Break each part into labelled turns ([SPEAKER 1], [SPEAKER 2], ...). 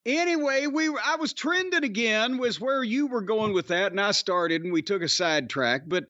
[SPEAKER 1] Anyway, I was trending again, was where you were going with that, and I started, and we took a sidetrack. But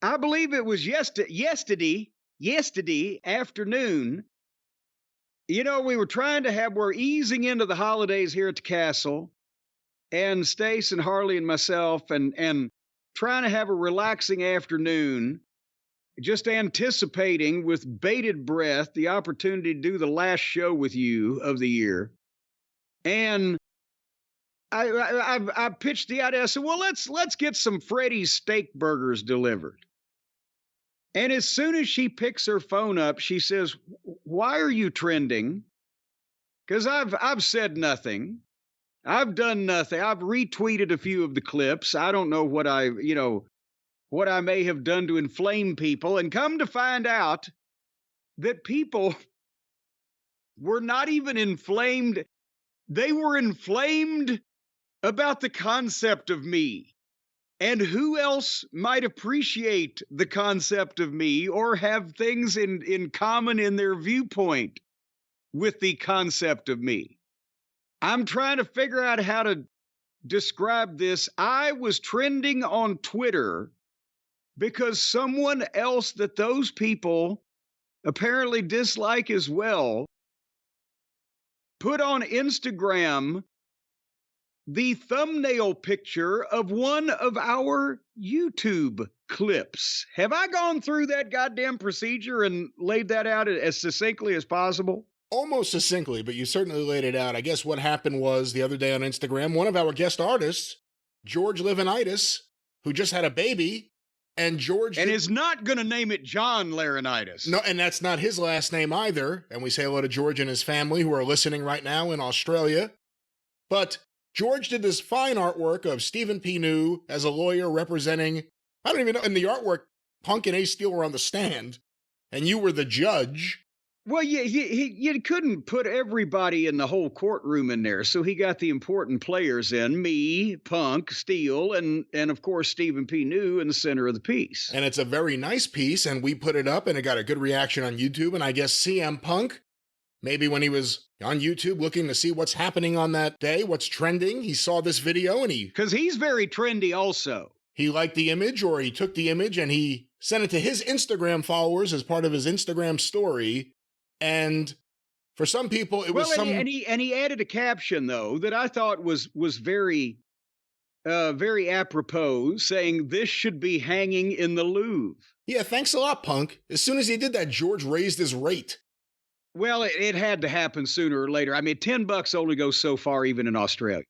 [SPEAKER 1] I believe it was yesterday afternoon. You know, we're easing into the holidays here at the castle, and Stace and Harley and myself, and trying to have a relaxing afternoon, just anticipating with bated breath the opportunity to do the last show with you of the year. And I pitched the idea. I said, well, let's get some Freddy's steak burgers delivered. And as soon as she picks her phone up, she says, why are you trending? Because I've said nothing. I've done nothing. I've retweeted a few of the clips. I don't know what I may have done to inflame people. And come to find out that people were not even inflamed. They were inflamed about the concept of me. And who else might appreciate the concept of me or have things in common in their viewpoint with the concept of me? I'm trying to figure out how to describe this. I was trending on Twitter because someone else that those people apparently dislike as well put on Instagram the thumbnail picture of one of our YouTube clips. Have I gone through that goddamn procedure and laid that out as succinctly as possible?
[SPEAKER 2] Almost succinctly, but you certainly laid it out. I guess what happened was the other day on Instagram, one of our guest artists, George Livinitis, who just had a baby, and
[SPEAKER 1] is not going to name it John Larinitis.
[SPEAKER 2] No, and that's not his last name either. And we say hello to George and his family who are listening right now in Australia. But George did this fine artwork of Stephen P. New as a lawyer representing, I don't even know, in the artwork, Punk and Ace Steel were on the stand, and you were the judge.
[SPEAKER 1] Well, yeah, you couldn't put everybody in the whole courtroom in there, so he got the important players in, me, Punk, Steel, and of course Stephen P. New in the center of the piece.
[SPEAKER 2] And it's a very nice piece, and we put it up, and it got a good reaction on YouTube, and I guess CM Punk, maybe when he was on YouTube looking to see what's happening on that day, what's trending, he saw this video, and
[SPEAKER 1] because he's very trendy also.
[SPEAKER 2] He liked the image, or he took the image, and he sent it to his Instagram followers as part of his Instagram story. And for some people, it was
[SPEAKER 1] and he added a caption though that I thought was very, very apropos, saying this should be hanging in the Louvre.
[SPEAKER 2] Yeah, thanks a lot, Punk. As soon as he did that, George raised his rate.
[SPEAKER 1] Well, it had to happen sooner or later. I mean, $10 only goes so far, even in Australia.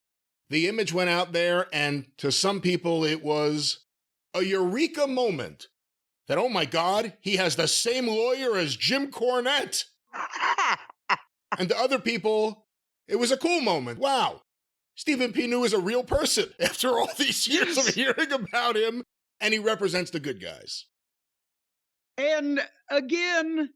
[SPEAKER 2] The image went out there, and to some people, it was a eureka moment. That, oh my God, he has the same lawyer as Jim Cornette. And to other people, it was a cool moment. Wow, Stephen P. New is a real person after all these years of hearing about him, and he represents the good guys.
[SPEAKER 1] And again,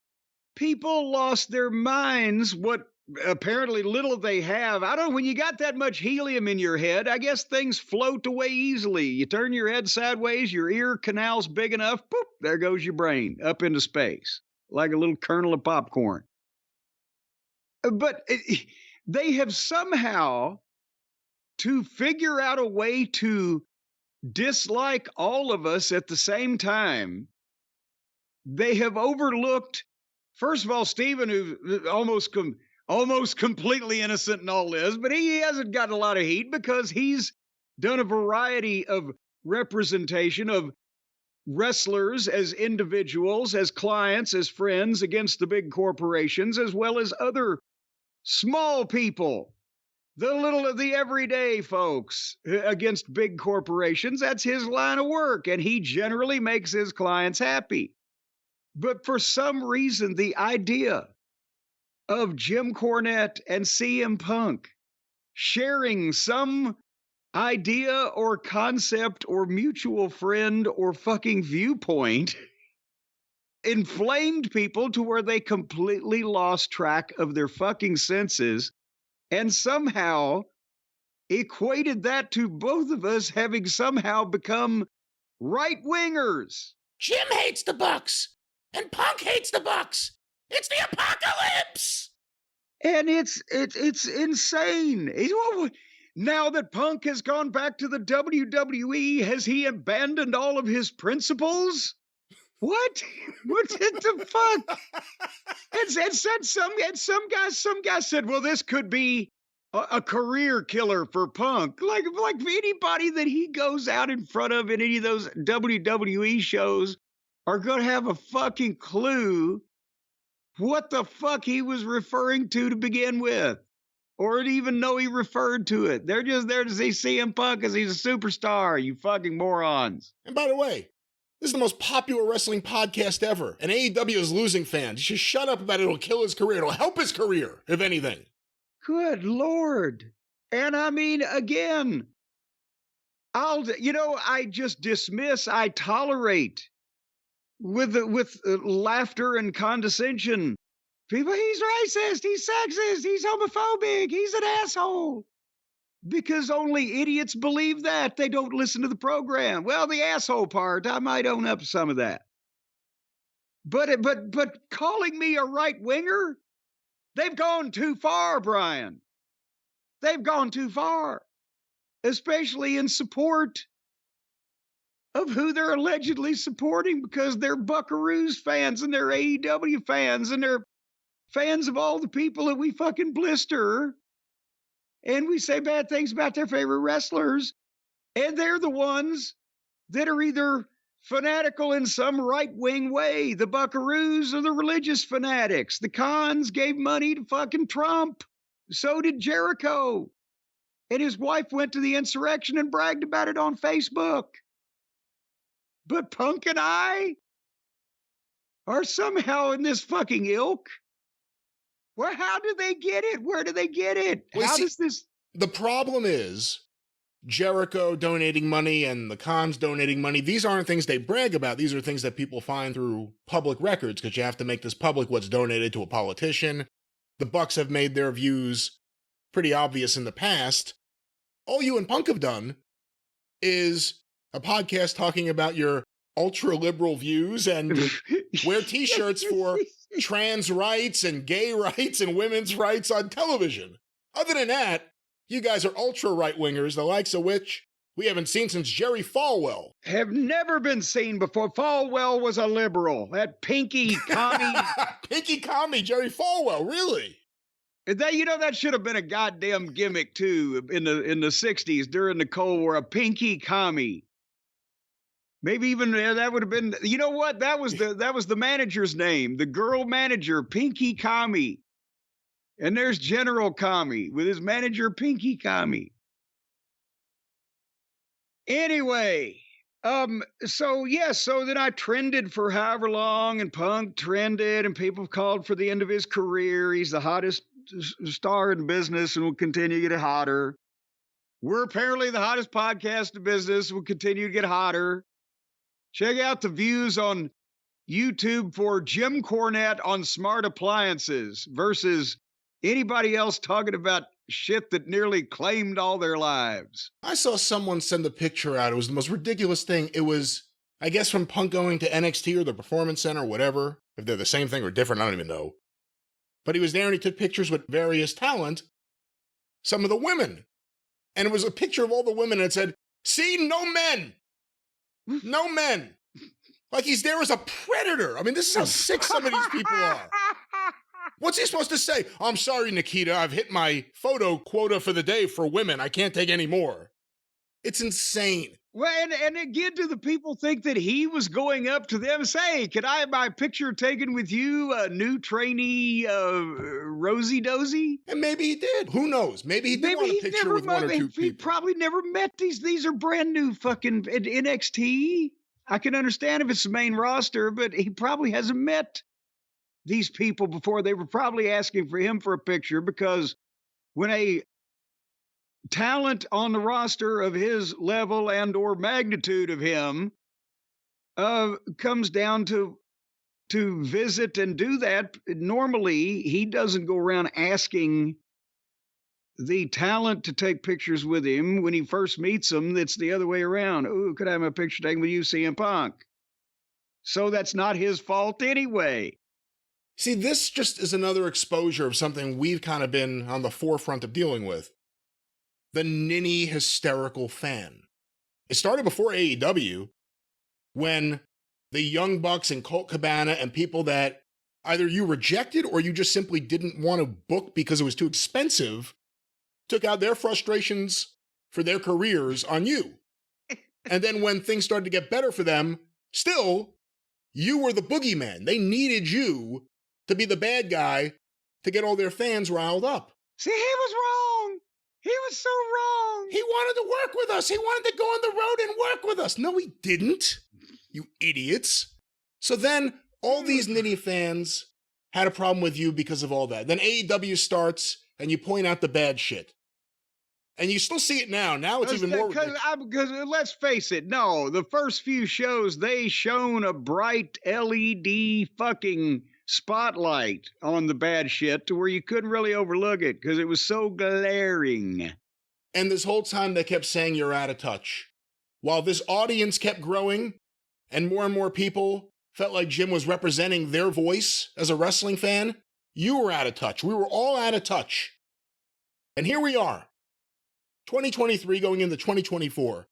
[SPEAKER 1] people lost their minds, what apparently little they have. I don't know, when you got that much helium in your head, I guess things float away easily. You turn your head sideways, your ear canal's big enough, boop, there goes your brain up into space, like a little kernel of popcorn. But they have somehow to figure out a way to dislike all of us at the same time. They have overlooked, first of all, Stephen, who's almost completely innocent in all this, but he hasn't gotten a lot of heat because he's done a variety of representation of wrestlers as individuals, as clients, as friends against the big corporations, as well as other small people, the everyday folks against big corporations. That's his line of work, and he generally makes his clients happy. But for some reason, the idea of Jim Cornette and CM Punk sharing some idea or concept or mutual friend or fucking viewpoint inflamed people to where they completely lost track of their fucking senses and somehow equated that to both of us having somehow become right-wingers.
[SPEAKER 2] Jim hates the Bucks, and Punk hates the Bucks. It's the apocalypse!
[SPEAKER 1] And it's insane. Now that Punk has gone back to the WWE, has he abandoned all of his principles? What? What the fuck? And said some guy said, well, this could be a career killer for Punk. Like anybody that he goes out in front of in any of those WWE shows are gonna have a fucking clue what the fuck he was referring to begin with, or even know he referred to it. They're just there to see CM Punk because he's a superstar, you fucking morons.
[SPEAKER 2] And by the way, this is the most popular wrestling podcast ever, and AEW is losing fans. You should shut up about it. It'll kill his career. It'll help his career, if anything.
[SPEAKER 1] Good Lord. And I mean, again, I just dismiss, I tolerate with laughter and condescension. People, he's racist, he's sexist, he's homophobic, he's an asshole. Because only idiots believe that. They don't listen to the program. Well, the asshole part, I might own up to some of that. But calling me a right-winger, they've gone too far, Brian. They've gone too far, especially in support of who they're allegedly supporting, because they're Buckaroos fans and they're AEW fans and they're fans of all the people that we fucking blister. And we say bad things about their favorite wrestlers. And they're the ones that are either fanatical in some right-wing way. The Buckaroos are the religious fanatics. The Khans gave money to fucking Trump. So did Jericho. And his wife went to the insurrection and bragged about it on Facebook. But Punk and I are somehow in this fucking ilk. Well, how do they get it? Where do they get it?
[SPEAKER 2] Well, the problem is Jericho donating money and the Khans donating money. These aren't things they brag about. These are things that people find through public records, because you have to make this public what's donated to a politician. The Bucks have made their views pretty obvious in the past. All you and Punk have done is a podcast talking about your ultra-liberal views and wear t-shirts for trans rights and gay rights and women's rights on television. Other than that, you guys are ultra-right-wingers, the likes of which we haven't seen since Jerry Falwell.
[SPEAKER 1] Have never been seen before. Falwell was a liberal. That pinky commie.
[SPEAKER 2] Pinky commie, Jerry Falwell, really?
[SPEAKER 1] That should have been a goddamn gimmick, too, in the 60s during the Cold War, a pinky commie. Maybe even that would have been, you know what? That was the manager's name, the girl manager, Pinky Commie. And there's General Commie with his manager, Pinky Commie. Anyway, so then I trended for however long, and Punk trended, and people called for the end of his career. He's the hottest star in business and will continue to get hotter. We're apparently the hottest podcast in business. We'll continue to get hotter. Check out the views on YouTube for Jim Cornette on smart appliances versus anybody else talking about shit that nearly claimed all their lives.
[SPEAKER 2] I saw someone send a picture out. It was the most ridiculous thing. It was, I guess, from Punk going to NXT or the Performance Center or whatever. If they're the same thing or different, I don't even know. But he was there and he took pictures with various talent, some of the women. And it was a picture of all the women and it said, "See, no men. No men." Like he's there as a predator. I mean, this is how sick some of these people are. What's he supposed to say? "I'm sorry, Nikita, I've hit my photo quota for the day for women. I can't take any more." It's insane.
[SPEAKER 1] Well, and again, do the people think that he was going up to them and say, "Could I have my picture taken with you, new trainee Rosie Dozy?"
[SPEAKER 2] And maybe he did. Who knows? Maybe he did want a picture with one or two people.
[SPEAKER 1] He probably never met these. These are brand new fucking NXT. I can understand if it's the main roster, but he probably hasn't met these people before. They were probably asking for him for a picture, because when a talent on the roster of his level and or magnitude of him comes down to visit and do that, normally he doesn't go around asking the talent to take pictures with him. When he first meets them, it's the other way around. "Ooh, could I have a picture taken with you, CM Punk?" So that's not his fault anyway.
[SPEAKER 2] See, this just is another exposure of something we've kind of been on the forefront of dealing with. The ninny hysterical fan. It started before AEW when the Young Bucks and Colt Cabana and people that either you rejected or you just simply didn't want to book because it was too expensive took out their frustrations for their careers on you. And then when things started to get better for them, still, you were the boogeyman. They needed you to be the bad guy to get all their fans riled up.
[SPEAKER 1] See, he was wrong. He was so wrong.
[SPEAKER 2] He wanted to work with us. He wanted to go on the road and work with us. No, he didn't, you idiots. So then all these nitty fans had a problem with you because of all that. Then AEW starts and you point out the bad shit. And you still see it now. Now it's even more ridiculous.
[SPEAKER 1] Because let's face it, no, the first few shows, they shone a bright LED fucking spotlight on the bad shit to where you couldn't really overlook it because it was so glaring.
[SPEAKER 2] And this whole time they kept saying you're out of touch. While this audience kept growing and more people felt like Jim was representing their voice as a wrestling fan, you were out of touch. We were all out of touch. And here we are. 2023 going into 2024,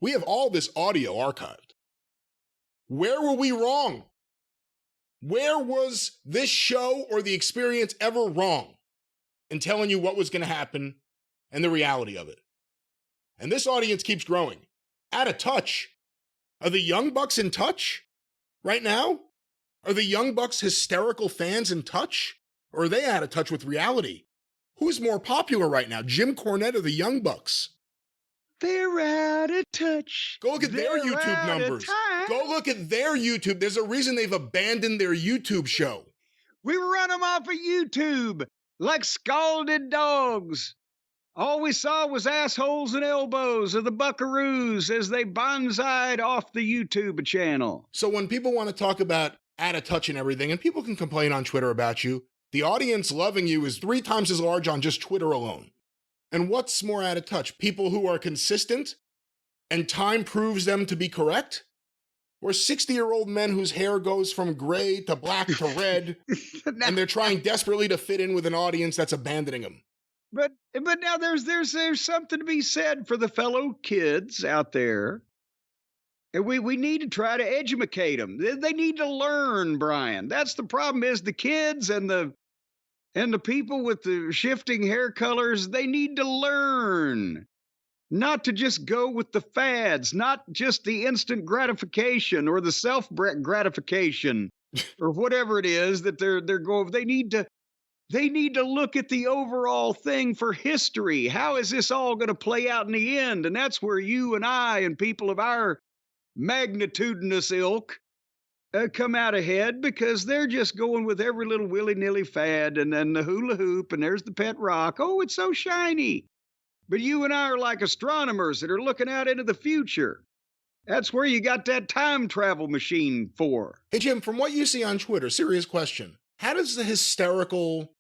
[SPEAKER 2] we have all this audio archived. Where were we wrong? Where was this show or the experience ever wrong in telling you what was going to happen and the reality of it? And this audience keeps growing. Out of touch. Are the Young Bucks in touch right now? Are the Young Bucks hysterical fans in touch? Or are they out of touch with reality? Who's more popular right now, Jim Cornette or the Young Bucks?
[SPEAKER 1] They're out of touch.
[SPEAKER 2] Go look at their YouTube numbers. Go look at their YouTube. There's a reason they've abandoned their YouTube show.
[SPEAKER 1] We run them off of YouTube like scalded dogs. All we saw was assholes and elbows of the buckaroos as they bonsai'd off the YouTube channel.
[SPEAKER 2] So when people want to talk about out of touch and everything, and people can complain on Twitter about you, the audience loving you is 3 times as large on just Twitter alone. And what's more out of touch? People who are consistent and time proves them to be correct? Or 60-year-old men whose hair goes from gray to black to red, and they're trying desperately to fit in with an audience that's abandoning them?
[SPEAKER 1] But now there's something to be said for the fellow kids out there. And we need to try to educate them. They need to learn, Brian. That's the problem is the kids and the people with the shifting hair colors, they need to learn not to just go with the fads, not just the instant gratification or the self-gratification or whatever it is that they're going. They need to look at the overall thing for history. How is this all going to play out in the end? And that's where you and I and people of our magnitudinous ilk come out ahead because they're just going with every little willy-nilly fad and then the hula hoop and there's the pet rock. Oh, it's so shiny. But you and I are like astronomers that are looking out into the future. That's where you got that time travel machine for.
[SPEAKER 2] Hey, Jim, from what you see on Twitter, serious question. How does the hysterical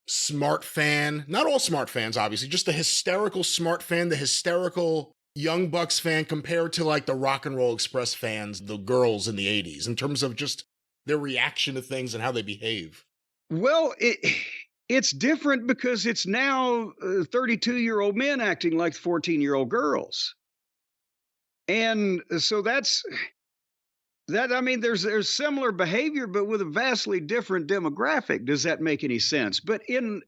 [SPEAKER 2] smart fan, not all smart fans, obviously, just the hysterical smart fan, the hysterical Young Bucks fan compared to like the Rock and Roll Express fans, the girls in the 80s, in terms of just their reaction to things and how they behave?
[SPEAKER 1] Well, it's different because it's now 32-year-old men acting like 14-year-old girls. And so I mean, there's similar behavior, but with a vastly different demographic. Does that make any sense? But in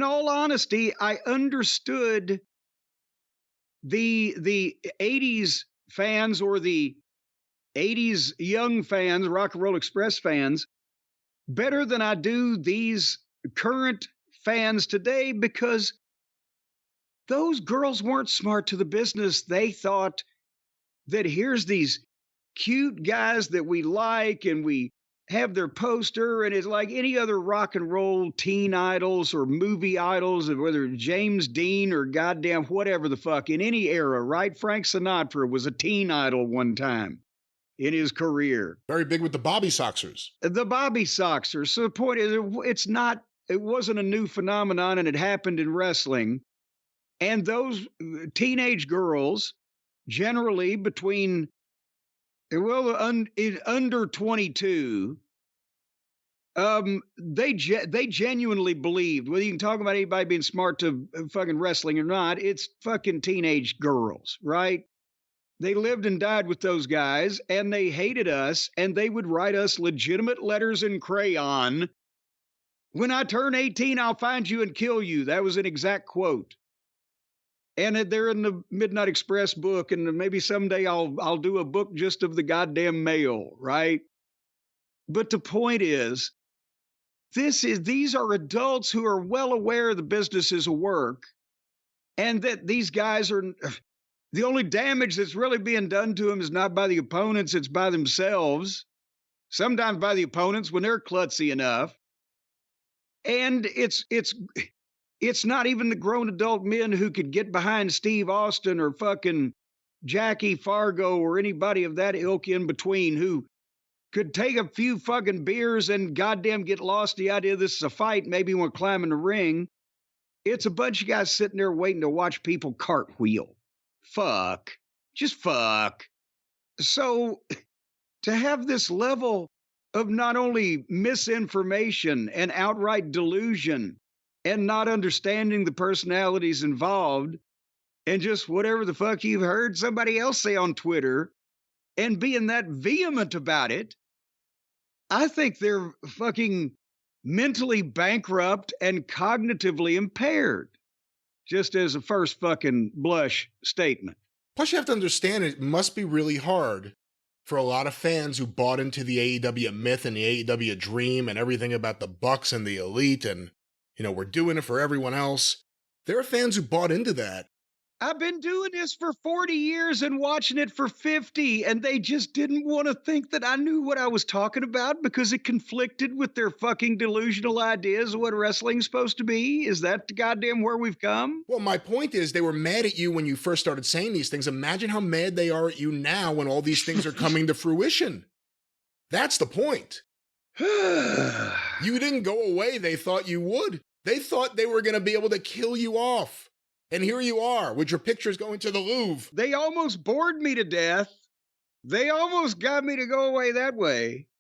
[SPEAKER 1] all honesty, I understood the 80s fans or the 80s young fans, Rock and Roll Express fans, better than I do these current fans today because those girls weren't smart to the business. They thought that here's these cute guys that we like and we have their poster and it's like any other rock and roll teen idols or movie idols, whether James Dean or goddamn whatever the fuck in any era, right? Frank Sinatra was a teen idol one time in his career.
[SPEAKER 2] Very big with the Bobby Soxers.
[SPEAKER 1] The Bobby Soxers. So the point is, it wasn't a new phenomenon and it happened in wrestling. And those teenage girls, generally between, well, under 22, They genuinely believed, whether you can talk about anybody being smart to fucking wrestling or not, it's fucking teenage girls, right? They lived and died with those guys, and they hated us, and they would write us legitimate letters in crayon. When I turn 18, I'll find you and kill you. That was an exact quote. And they're in the Midnight Express book, and maybe someday I'll do a book just of the goddamn mail, right? But the point is, these are adults who are well aware the business is a work, and that these guys are the only damage that's really being done to them is not by the opponents, it's by themselves. Sometimes by the opponents when they're klutzy enough. And it's not even the grown adult men who could get behind Steve Austin or fucking Jackie Fargo or anybody of that ilk in between who could take a few fucking beers and goddamn get lost the idea this is a fight, maybe want to climb in the ring. It's a bunch of guys sitting there waiting to watch people cartwheel. Fuck. Just fuck. So to have this level of not only misinformation and outright delusion and not understanding the personalities involved and just whatever the fuck you've heard somebody else say on Twitter and being that vehement about it, I think they're fucking mentally bankrupt and cognitively impaired. Just as a first fucking blush statement.
[SPEAKER 2] Plus, you have to understand it must be really hard for a lot of fans who bought into the AEW myth and the AEW dream and everything about the Bucks and the Elite and, we're doing it for everyone else. There are fans who bought into that.
[SPEAKER 1] I've been doing this for 40 years and watching it for 50, and they just didn't want to think that I knew what I was talking about because it conflicted with their fucking delusional ideas of what wrestling's supposed to be. Is that goddamn where we've come?
[SPEAKER 2] Well, my point is they were mad at you when you first started saying these things. Imagine how mad they are at you now when all these things are coming to fruition. That's the point. You didn't go away. They thought you would. They thought they were going to be able to kill you off. And here you are, with your pictures going to the Louvre.
[SPEAKER 1] They almost bored me to death. They almost got me to go away that way.